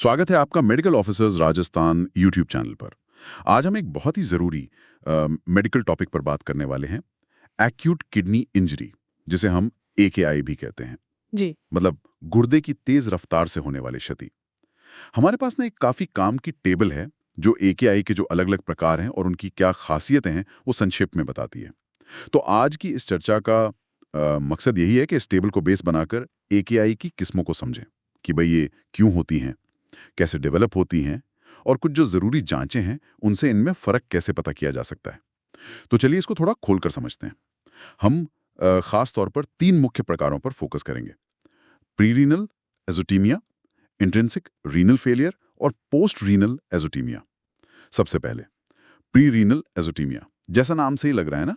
स्वागत है आपका medical officers Rajasthan YouTube channel पर। आज हम एक बहुत ही ज़रूरी मेडिकल टॉपिक पर बात करने वाले हैं, एक्यूट किडनी इंजरी, जिसे हम एकेआई भी कहते हैं। जी। मतलब गुर्दे की तेज रफ्तार से होने वाली क्षति। हमारे पास ना एक काफ़ी काम की टेबल है जो एकेआई के जो अलग अलग प्रकार हैं और उनकी क्या खासियतें हैं वो संक्षेप में बताती है। तो आज की इस चर्चा का मकसद यही है कि इस टेबल को बेस बनाकर एकेआई की किस्मों को समझें कि भाई ये क्यों होती हैं, कैसे डेवलप होती हैं और कुछ जो ज़रूरी जांचें हैं उनसे इनमें फ़र्क कैसे पता किया जा सकता है। तो चलिए इसको थोड़ा खोलकर समझते हैं। हम ख़ास तौर पर 3 मुख्य प्रकारों पर फोकस करेंगे: pre renal azotemia, intrinsic renal failure और पोस्ट रीनल एज़ोटीमिया। सबसे पहले प्री रीनल एज़ोटीमिया। जैसा नाम से ही लग रहा है ना,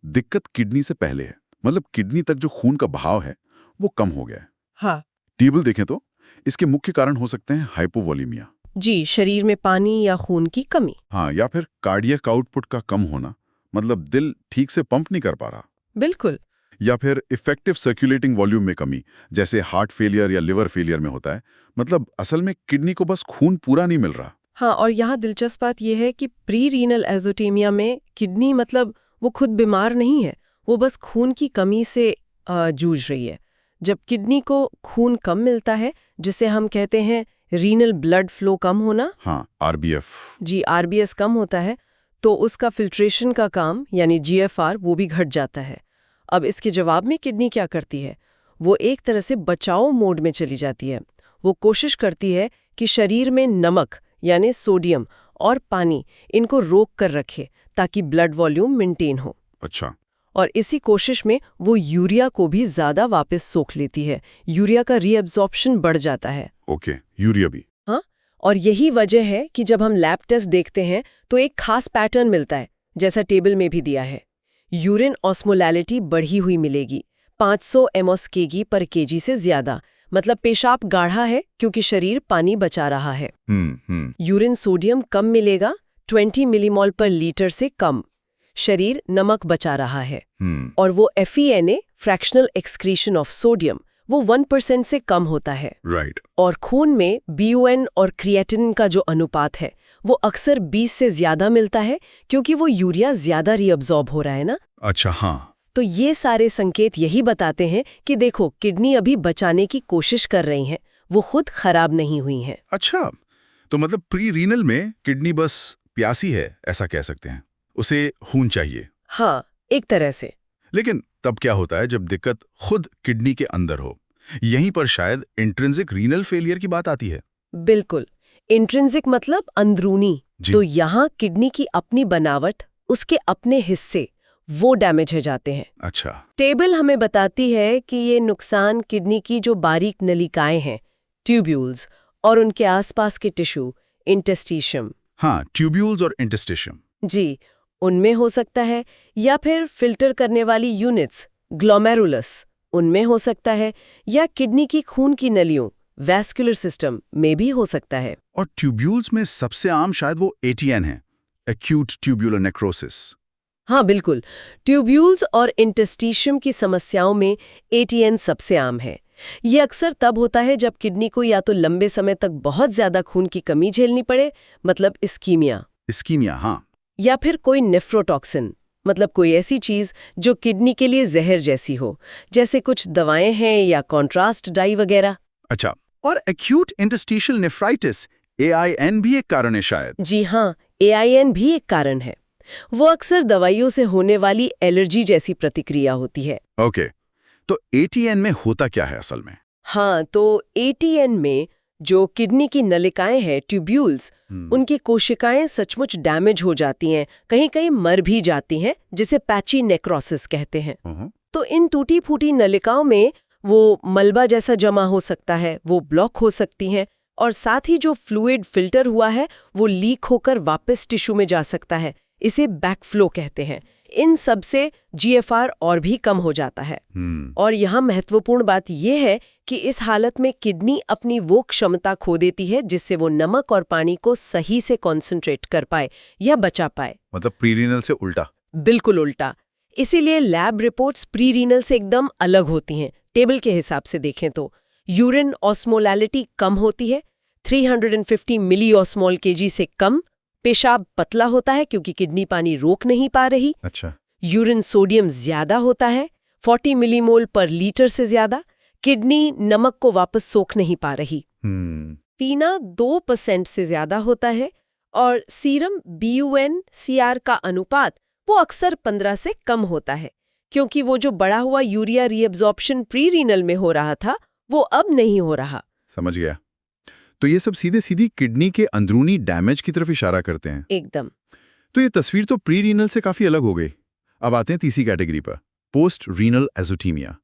दिक्कत किडनी से पहले है। मतलब किडनी तक जो खून का बहाव है वो कम हो गया है। हाँ। टेबल देखें तो इसके मुख्य कारण हो सकते हैं हाइपोवोलीमिया, जी, शरीर में पानी या खून की कमी। हाँ, या फिर कार्डियक आउटपुट का कम होना, मतलब दिल ठीक से पंप नहीं कर पा रहा, बिल्कुल। या फिर इफेक्टिव सर्कुलेटिंग वॉल्यूम में कमी, जैसे हार्ट फेलियर या लिवर फेलियर में होता है। मतलब असल में किडनी को बस खून पूरा नहीं मिल रहा। हाँ, और यहाँ दिलचस्प बात यह है कि प्री रीनल एज़ोटेमिया में किडनी मतलब वो खुद बीमार नहीं है, वो बस खून की कमी से जूझ रही है। जब किडनी को खून कम मिलता है, जिसे हम कहते हैं रीनल ब्लड फ्लो कम होना, हाँ, आरबीएफ। जी आरबीएस कम होता है, तो उसका फिल्ट्रेशन का काम यानी जीएफआर वो भी घट जाता है। अब इसके जवाब में किडनी क्या करती है? वो एक तरह से बचाव मोड में चली जाती है। वो कोशिश करती है कि शरीर में नमक यानी सोडियम और पानी इनको रोक कर रखे ताकि ब्लड वॉल्यूम मेंटेन हो। अच्छा। और इसी कोशिश में वो यूरिया को भी ज्यादा वापस सोख लेती है। यूरिया का रीअब्जॉर्प्शन बढ़ जाता है। ओके, यूरिया भी। हाँ, और यही वजह है कि जब हम लैब टेस्ट देखते हैं तो एक खास पैटर्न मिलता है, जैसा टेबल में भी दिया है। यूरिन ऑस्मोलैलिटी बढ़ी हुई मिलेगी, 500 mSkg पर केजी से ज्यादा। मतलब पेशाब गाढ़ा है क्योंकि शरीर पानी बचा रहा है। यूरिन सोडियम कम मिलेगा, 20 मिलीमोल पर लीटर से कम। शरीर नमक बचा रहा है। और वो FeNA fractional excretion of sodium वो 1% से कम होता है। राइट। और खून में BUN और क्रिएटिनिन का जो अनुपात है वो अक्सर 20 से ज्यादा मिलता है, क्योंकि वो यूरिया ज्यादा रीअब्जॉर्ब हो रहा है ना। अच्छा, हाँ। तो ये सारे संकेत यही बताते हैं कि देखो, किडनी अभी बचाने की कोशिश कर रही हैं, वो खुद खराब नहीं हुई हैं। अच्छा, तो मतलब प्री रीनल में किडनी बस प्यासी है, ऐसा कह सकते हैं। उसे खून चाहिए। हाँ, एक तरह से। लेकिन तब क्या होता है जब दिक्कत खुद किडनी के अंदर हो? यहीं पर शायद इंट्रिंसिक रीनल फेलियर की बात आती है। बिल्कुल, इंट्रिंसिक मतलब अंदरूनी। जी। तो यहाँ किडनी की अपनी बनावट, उसके अपने हिस्से वो डैमेज हो जाते हैं। अच्छा। टेबल हमें बताती है कि ये नुकसान किडनी की जो बारीक नलिकाएं हैं, ट्यूब्यूल्स, और उनके आसपास के टिश्यू, इंटेस्टिशियम, हाँ, ट्यूब्यूल्स और इंटेस्टिशियम। जी, उनमें हो सकता है, या फिर फिल्टर करने वाली यूनिट्स, ग्लोमेरुलस, उनमें हो सकता है, या किडनी की खून की नलियों, वैस्कुलर सिस्टम में भी हो सकता है। और ट्यूब्यूल्स में सबसे आम शायद वो ATN है, एक्यूट ट्यूब्यूलर नेक्रोसिस। हाँ बिल्कुल, ट्यूब्यूल्स और इंटेस्टिशियम की समस्याओं में ATN सबसे आम है। ये अक्सर तब होता है जब किडनी को या तो लंबे समय तक बहुत ज्यादा खून की कमी झेलनी पड़े, मतलब इस्कीमिया, हाँ। या फिर कोई नेफ्रोटॉक्सिन, मतलब कोई ऐसी चीज जो किडनी के लिए जहर जैसी हो, जैसे कुछ दवाएं हैं या कॉन्ट्रास्ट डाई वगैरह। अच्छा, और एक्यूट इंटरस्टिशियल नेफ्राइटिस, AIN भी एक कारण है शायद। जी हाँ, AIN भी एक कारण है। वो अक्सर दवाइयों से होने वाली एलर्जी जैसी प्रतिक्रिया होती है। ओके, तो ATN में होता क्या है असल में? हाँ, तो ATN में जो किडनी की नलिकाएं हैं, ट्यूब्यूल्स, उनकी कोशिकाएं सचमुच डैमेज हो जाती हैं, कहीं-कहीं मर भी जाती हैं, जिसे पैची नेक्रोसिस कहते हैं। तो इन टूटी फूटी नलिकाओं में वो मलबा जैसा जमा हो सकता है, वो ब्लॉक हो सकती हैं, और साथ ही जो फ्लूइड फिल्टर हुआ है वो लीक होकर वापस टिश्यू में जा सकता है। इसे बैकफ्लो कहते हैं। इन सब से GFR और भी कम हो जाता है। और यहाँ महत्वपूर्ण बात यह है कि इस हालत में किडनी अपनी वो क्षमता खो देती है जिससे वो नमक और पानी को सही से कॉन्सेंट्रेट कर पाए या बचा पाए। मतलब प्री रीनल से उल्टा। बिल्कुल उल्टा। इसीलिए लैब रिपोर्ट्स प्री रीनल से एकदम अलग होती हैं। टेबल के हिसाब से देखें तो यूरिन ऑस्मोलैलिटी कम होती है, 350 मिलीऑस्मोल केजी से कम, पेशाब पतला होता है क्योंकि किडनी पानी रोक नहीं पा रही, अच्छा। यूरिन सोडियम ज्यादा होता है 40 मिलीमोल पर लीटर से ज्यादा, किडनी नमक को वापस सोख नहीं पा रही, पीना 2% से ज्यादा होता है और सीरम BUN-CR का अनुपात वो अक्सर 15 से कम होता है क्योंकि वो जो बढ़ा हुआ यूरिया रीअब्जॉर्प्शन प्री रीनल में हो रहा था वो अब नहीं हो रहा। समझ गया। तो ये सब सीधे सीधी किडनी के अंदरूनी डैमेज की तरफ इशारा करते हैं। एकदम। तो ये तस्वीर तो प्री रीनल से काफी अलग हो गई। अब आते हैं तीसरी कैटेगरी पर, पोस्ट रीनल एजोटीमिया।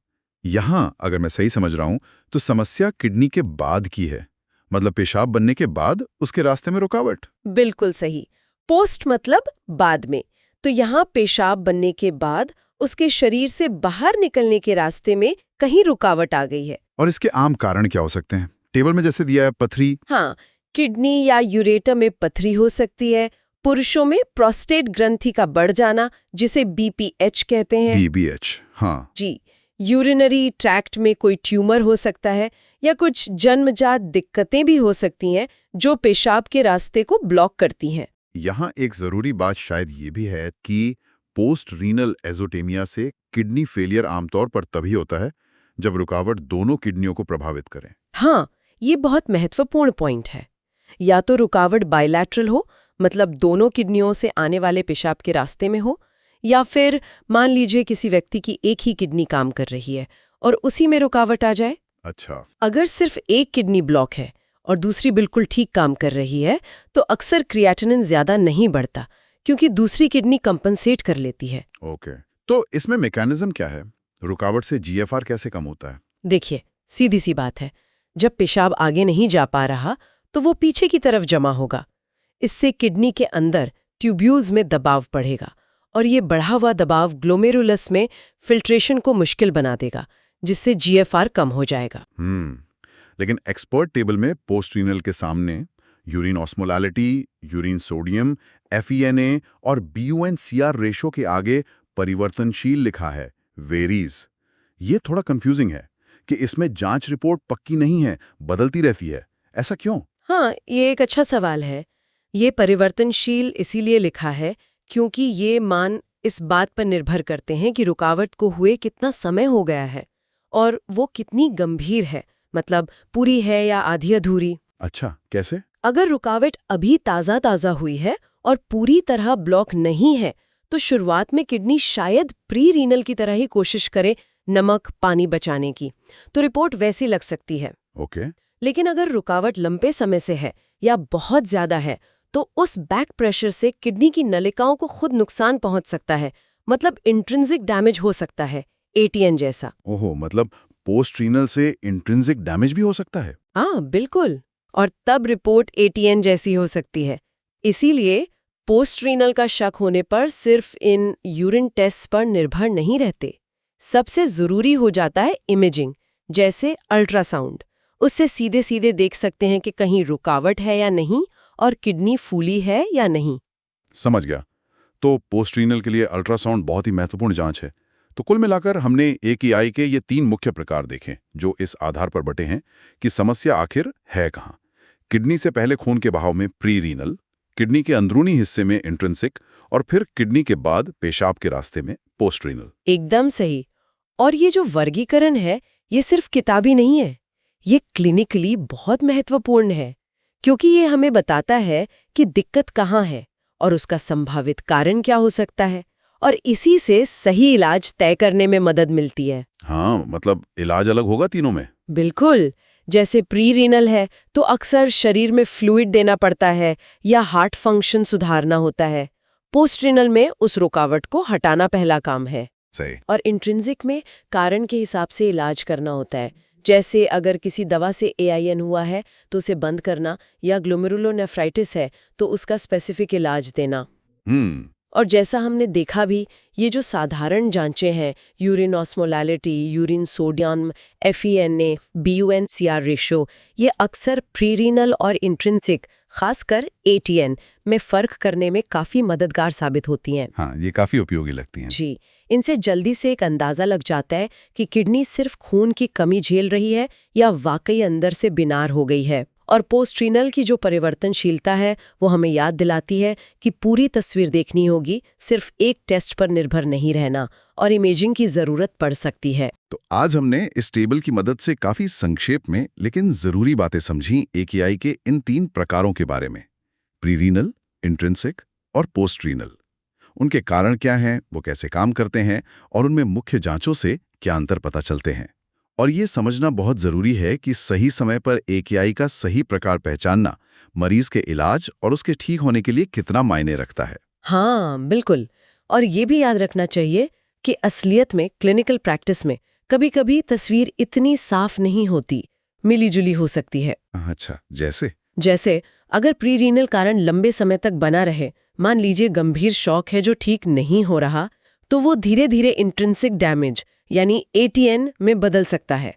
यहां अगर मैं सही समझ रहा हूं तो समस्या किडनी के बाद की है, मतलब पेशाब बनने के बाद उसके रास्ते में रुकावट। बिल्कुल सही। पोस्ट मतलब बाद में, तो यहाँ पेशाब बनने के बाद उसके शरीर से बाहर निकलने के रास्ते में कहीं रुकावट आ गई है। और इसके आम कारण क्या हो सकते हैं? टेबल में जैसे दिया है, पथरी। हाँ, किडनी या यूरेटर में पथरी हो सकती है। पुरुषों में प्रोस्टेट ग्रंथि का बढ़ जाना जिसे BPH कहते हैं। BPH, हाँ जी। यूरिनरी ट्रैक्ट में कोई ट्यूमर हो सकता है या कुछ जन्मजात दिक्कतें भी हो सकती हैं जो पेशाब के रास्ते को ब्लॉक करती हैं। यहाँ एक जरूरी बात शायद ये भी है कि पोस्ट रीनल एजोटेमिया से किडनी फेलियर आमतौर पर तभी होता है जब रुकावट दोनों किडनियों को प्रभावित करे। हाँ, ये बहुत महत्वपूर्ण पॉइंट है। या तो रुकावट बायलैटरल हो, मतलब दोनों किडनियों से आने वाले पेशाब के रास्ते में हो, या फिर मान लीजिए किसी व्यक्ति की एक ही किडनी काम कर रही है और उसी में रुकावट आ जाए। अच्छा। अगर सिर्फ एक किडनी ब्लॉक है और दूसरी बिल्कुल ठीक काम कर रही है तो अक्सर क्रिएटिनिन ज्यादा नहीं बढ़ता क्योंकि दूसरी किडनी कंपनसेट कर लेती है। ओके, तो इसमें मैकेनिज्म क्या है? रुकावट से GFR कैसे कम होता है? देखिए, सीधी सी बात है, जब पेशाब आगे नहीं जा पा रहा तो वो पीछे की तरफ जमा होगा। इससे किडनी के अंदर ट्यूब्यूल्स में दबाव बढ़ेगा और ये बढ़ा हुआ दबाव ग्लोमेरुलस में फिल्ट्रेशन को मुश्किल बना देगा, जिससे GFR कम हो जाएगा। लेकिन एक्सपर्ट टेबल में पोस्ट रीनल के सामने urine osmolality, urine sodium, FeNA और BUN-CR रेशो के आगे परिवर्तनशील लिखा है, वेरीज। ये थोड़ा कंफ्यूजिंग है कि इसमें जांच रिपोर्ट पक्की नहीं है, बदलती रहती है। ऐसा क्यों? हाँ, ये एक अच्छा सवाल है। ये परिवर्तनशील इसीलिए लिखा है क्योंकि ये मान इस बात पर निर्भर करते हैं कि रुकावट को हुए कितना समय हो गया है और वो कितनी गंभीर है, मतलब पूरी है या आधी अधूरी। अच्छा, कैसे? अगर रुकावट अभी ताज़ा हुई है और पूरी तरह ब्लॉक नहीं है तो शुरुआत में किडनी शायद प्री रीनल की तरह ही कोशिश करे नमक पानी बचाने की, तो रिपोर्ट वैसी लग सकती है। ओके। लेकिन अगर रुकावट लंबे समय से है या बहुत ज्यादा है तो उस बैक प्रेशर से किडनी की नलिकाओं को खुद नुकसान पहुंच सकता है, मतलब इंट्रिंसिक डैमेज हो सकता है, ATN जैसा। ओहो, मतलब पोस्ट रीनल से इंट्रिंसिक डैमेज भी हो सकता है? हाँ, बिल्कुल। और तब रिपोर्ट ATN जैसी हो सकती है। इसीलिए पोस्ट रीनल का शक होने पर सिर्फ इन यूरिन टेस्ट पर निर्भर नहीं रहते। सबसे जरूरी हो जाता है इमेजिंग, जैसे अल्ट्रासाउंड। उससे सीधे सीधे देख सकते हैं कि कहीं रुकावट है या नहीं और किडनी फूली है या नहीं। समझ गया। तो पोस्ट रीनल के लिए अल्ट्रासाउंड बहुत ही महत्वपूर्ण जांच है। तो कुल मिलाकर हमने AKI के ये 3 मुख्य प्रकार देखे जो इस आधार पर बटे हैं कि समस्या आखिर है कहाँ। किडनी से पहले खून के बहाव में प्री रीनल, किडनी के अंदरूनी हिस्से में इंट्रिंसिक और फिर किडनी के बाद पेशाब के रास्ते में पोस्ट रीनल। एकदम सही। और ये जो वर्गीकरण है ये सिर्फ किताबी नहीं है, ये क्लिनिकली बहुत महत्वपूर्ण है क्योंकि ये हमें बताता है कि दिक्कत कहाँ है और उसका संभावित कारण क्या हो सकता है, और इसी से सही इलाज तय करने में मदद मिलती है। हाँ, मतलब इलाज अलग होगा तीनों में? बिल्कुल। जैसे प्री रीनल है तो अक्सर शरीर में फ्लूइड देना पड़ता है या हार्ट फंक्शन सुधारना होता है। पोस्ट रीनल में उस रुकावट को हटाना पहला काम है। सही। और इंट्रिंसिक में कारण के हिसाब से इलाज करना होता है, जैसे अगर किसी दवा से AIN हुआ है तो उसे बंद करना, या ग्लोमेरुलोनेफ्राइटिस है तो उसका स्पेसिफिक इलाज देना। और जैसा हमने देखा भी, ये जो साधारण जांचें हैं, urine osmolality, urine sodium, FeNA, BUN-CR ratio, ये अक्सर प्री रीनल और इंट्रिंसिक, खासकर ATN में फर्क करने में काफी मददगार साबित होती हैं। हाँ, ये काफी उपयोगी लगती हैं। जी, इनसे जल्दी से एक अंदाजा लग जाता है कि किडनी सिर्फ खून की कमी झेल रही है या वाकई अंदर से बीमार हो गई है। और पोस्ट्रीनल की जो परिवर्तनशीलता है वो हमें याद दिलाती है कि पूरी तस्वीर देखनी होगी, सिर्फ एक टेस्ट पर निर्भर नहीं रहना, और इमेजिंग की जरूरत पड़ सकती है। तो आज हमने इस टेबल की मदद से काफी संक्षेप में लेकिन जरूरी बातें समझी AKI के इन 3 प्रकारों के बारे में: प्रीरीनल, इंट्रिंसिक और पोस्ट्रीनल। उनके कारण क्या हैं, वो कैसे काम करते हैं और उनमें मुख्य जांचों से क्या अंतर पता चलते हैं। और ये समझना बहुत जरूरी है कि सही समय पर AKI का सही प्रकार पहचानना मरीज के इलाज और उसके ठीक होने के लिए कितना मायने रखता है। हाँ बिल्कुल। और ये भी याद रखना चाहिए कि असलियत में क्लिनिकल प्रैक्टिस में कभी-कभी तस्वीर इतनी साफ नहीं होती, मिली-जुली हो सकती है। अच्छा, जैसे अगर प्रीरीनल कारण लंबे समय तक बना रहे, मान लीजिए गंभीर शॉक है जो ठीक नहीं हो रहा, तो वो धीरे-धीरे इंट्रिंसिक डैमेज यानी ATN में बदल सकता है।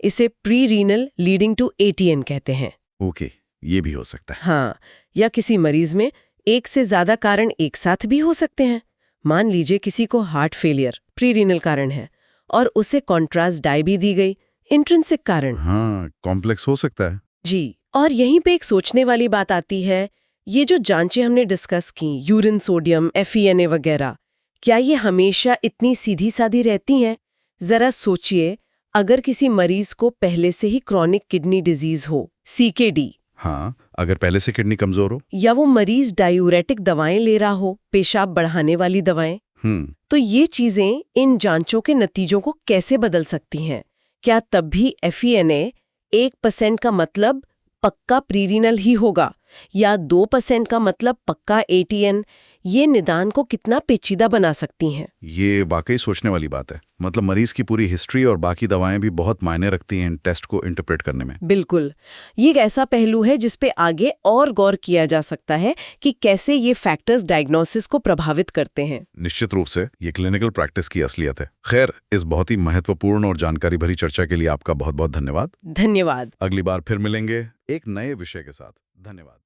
इसे प्रीरीनल लीडिंग टू ATN कहते हैं। ओके, ये भी हो सकता है। हाँ, या किसी मरीज में एक से ज्यादा कारण एक साथ भी हो सकते हैं। मान लीजिए किसी को हार्ट फेलियर प्रीरीनल कारण है और उसे कॉन्ट्रास्ट डाई भी दी गई, इंट्रिंसिक कारण। हाँ, कॉम्प्लेक्स हो सकता है। जी, और यहीं पे एक सोचने वाली बात आती है, ये जो जांचें हमने डिस्कस की, यूरिन सोडियम, FeNA वगैरह, क्या ये हमेशा इतनी सीधी सादी रहती हैं? जरा सोचिए, अगर किसी मरीज को पहले से ही क्रॉनिक किडनी डिजीज हो, CKD, हाँ, अगर पहले से किडनी कमजोर हो, या वो मरीज डायूरेटिक दवाएं ले रहा हो, पेशाब बढ़ाने वाली दवाएं, तो ये चीजें इन जांचों के नतीजों को कैसे बदल सकती हैं? क्या तब भी FeNA 1% का मतलब पक्का प्रीरीनल ही होगा, या 2% का मतलब पक्का ATN? ये निदान को कितना पेचीदा बना सकती हैं। ये वाकई सोचने वाली बात है। मतलब मरीज की पूरी हिस्ट्री और बाकी दवाएं भी बहुत मायने रखती हैं इन टेस्ट को इंटरप्रेट करने में। बिल्कुल, ये एक ऐसा पहलू है जिस पे आगे और गौर किया जा सकता है कि कैसे ये फैक्टर्स डायग्नोसिस को प्रभावित करते हैं। निश्चित रूप से ये क्लिनिकल प्रैक्टिस की असलियत है। खैर, इस बहुत ही महत्वपूर्ण और जानकारी भरी चर्चा के लिए आपका बहुत बहुत धन्यवाद। धन्यवाद। अगली बार फिर मिलेंगे एक नए विषय के साथ। धन्यवाद।